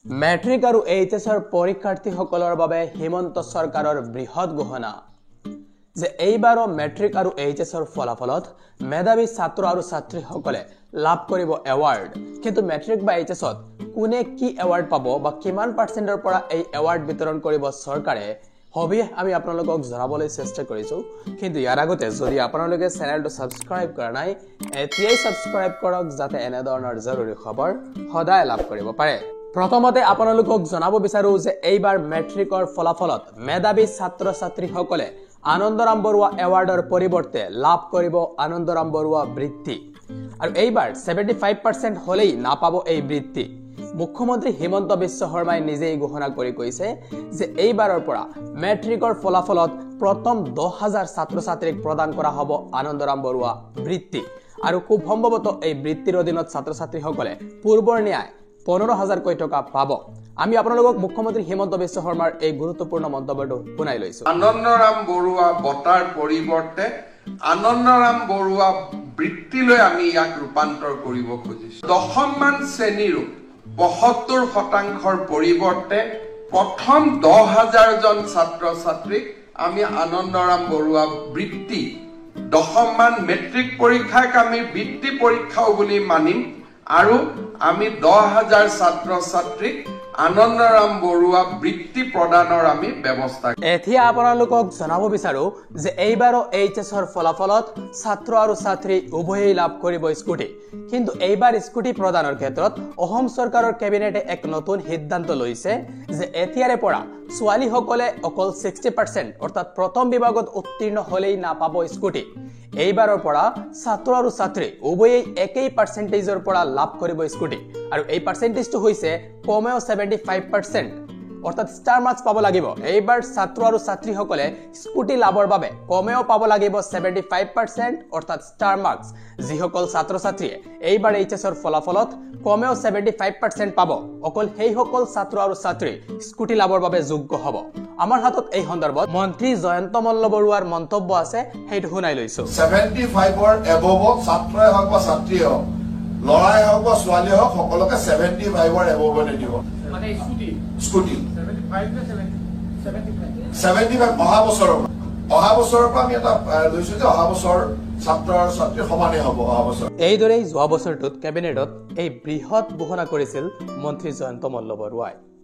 matric আৰু এইচএছৰ পৰীক্ষাৰ্থীসকলৰ বাবে হিমন্ত চৰকাৰৰ বৃহৎ ঘোষণা যে এইবাৰো মেট্ৰিক আৰু এইচএছৰ ফলাফলত মেধাৱী ছাত্ৰ আৰু ছাত্ৰীসকলে লাভ কৰিব এৱাৰ্ড কিন্তু মেট্ৰিক বা এইচএছত কোনে কি এৱাৰ্ড পাব বা কিমান পাৰ্চেন্টৰ পৰা এই এৱাৰ্ড বিতৰণ কৰিব চৰকাৰে হবি আমি আপোনালোকক জনাবলৈ চেষ্টা কৰিছো কিন্তু ইয়াৰ আগতে যদি আপোনালোকে চেনেলটো সাবস্ক্ৰাইব কৰা নাই এতিয়াই সাবস্ক্ৰাইব কৰক যাতে এনে ধৰণৰ জৰুৰী খবৰ সদায় লাভ কৰিব পাৰে প্ৰথমতে আপোনালোকক জনাব বিচাৰো যে এইবাৰ মেট্ৰিকৰ ফলাফলত মেধাৱী ছাত্ৰ ছাত্ৰীসকলে আনন্দৰাম বৰুৱা এৱাৰ্ডৰ পৰিৱৰ্তে লাভ কৰিব আনন্দৰাম বৰুৱা বৃত্তি আৰু এইবাৰ 75% হলেই নাপাব এই বৃত্তি মুখ্যমন্ত্ৰী হিমন্ত বিশ্ব শৰ্মাই নিজেই ঘোষণা কৰি কৈছে যে এইবাৰৰ পৰা মেট্ৰিকৰ ফলাফলত প্ৰথম 10000 ছাত্ৰ ছাত্ৰীক প্ৰদান কৰা হ'ব আনন্দৰাম বৰুৱা বৃত্তি আৰু খুব সম্ভৱত এই বৃত্তিৰ অধীনত ছাত্ৰ ছাত্ৰীসকলে পূৰ্বৰ ন্যায় 15000 কোটি টকা পাব আমি আপোনালোকক মুখ্যমন্ত্ৰী হিমন্ত বিশ্ব শৰ্মাৰ এই গুৰুত্বপূৰ্ণ মন্তব্যটো শুনাই লৈছো আনন্দৰাম বৰুৱা বটাৰ পৰিৱৰ্তে আনন্দৰাম বৰুৱা বৃত্তিলৈ আমি ইয়াক ৰূপান্তৰ কৰিব খুজিছো দশমমান শ্ৰেণীৰ ৭৫% পৰিৱৰ্তে প্ৰথম 10000 জন ছাত্ৰ ছাত্ৰীক আমি আনন্দৰাম বৰুৱা বৃত্তি দশমমান মেট্ৰিক পৰীক্ষাক আমি বৃত্তি পৰীক্ষাও বুলি মানিম আৰু আমি 10000 ছাত্ৰ ছাত্ৰীক আনন্দৰাম বৰুৱা বৃত্তি প্ৰদানৰ আমি ব্যৱস্থা এতিয়া আপোনালোকক জনাব বিচাৰো যে এইবাৰো এইচএছৰ ফলাফলত ছাত্ৰ আৰু ছাত্ৰী উভয়েই লাভ কৰিব স্কুটি কিন্তু এইবাৰ স্কুটি প্ৰদানৰ ক্ষেত্ৰত অসম চৰকাৰৰ কেবিনেটে এক নতুন সিদ্ধান্ত লৈছে যে এতিয়াৰে পৰা ছোৱালীসকলে অকল 60% অৰ্থাৎ প্ৰথম বিভাগত উত্তীৰ্ণ হলেই নাপাব স্কুটি এইবাৰৰ পৰা ছাত্ৰ আৰু ছাত্ৰী উভয়েই একেই পাৰ্চেন্টেজৰ পৰা লাভ কৰিব স্কুটি আৰু এই পাৰ্চেন্টেজটো হৈছে কমেও 75% অৰ্থাৎ ষ্টাৰ মাৰ্কস পাব লাগিব এইবাৰ ছাত্ৰ আৰু ছাত্ৰীসকলে স্কুটি লাভৰ বাবে কমেও পাব লাগিব 75% অৰ্থাৎ ষ্টাৰ মাৰ্কস যিসকল ছাত্ৰ ছাত্ৰীয়ে এইবাৰ এইচএছৰ ফলাফলত কমেও 75% পাব অকল সেইসকল ছাত্ৰ আৰু ছাত্ৰী স্কুটি লাভৰ বাবে যোগ্য হ'ব আমাৰ হাতত এই সন্দৰ্ভত মন্ত্ৰী জয়ন্ত মল্ল বৰুৱাৰ মন্তব্য আছে হেইটো শুনাই লৈছো 75 ৰ এবভ ছাত্ৰই হওক বা ছাত্ৰীয়ে হওক লৰাই হওক বা ছোৱালী হওক সকলোকে 75 ৰ এবভ দিব মানে স্কুটি 75 অহা বছৰৰ পৰা আমি এটা লৈছো যে অহা বছৰ ছাত্ৰ ছাত্ৰী সমানে হ'ব অহা বছৰ এইদৰে যোৱা বছৰটোত কেবিনেটত এই বৃহৎ ঘোষণা কৰিছিল মন্ত্ৰী জয়ন্ত মল্ল বৰুৱাই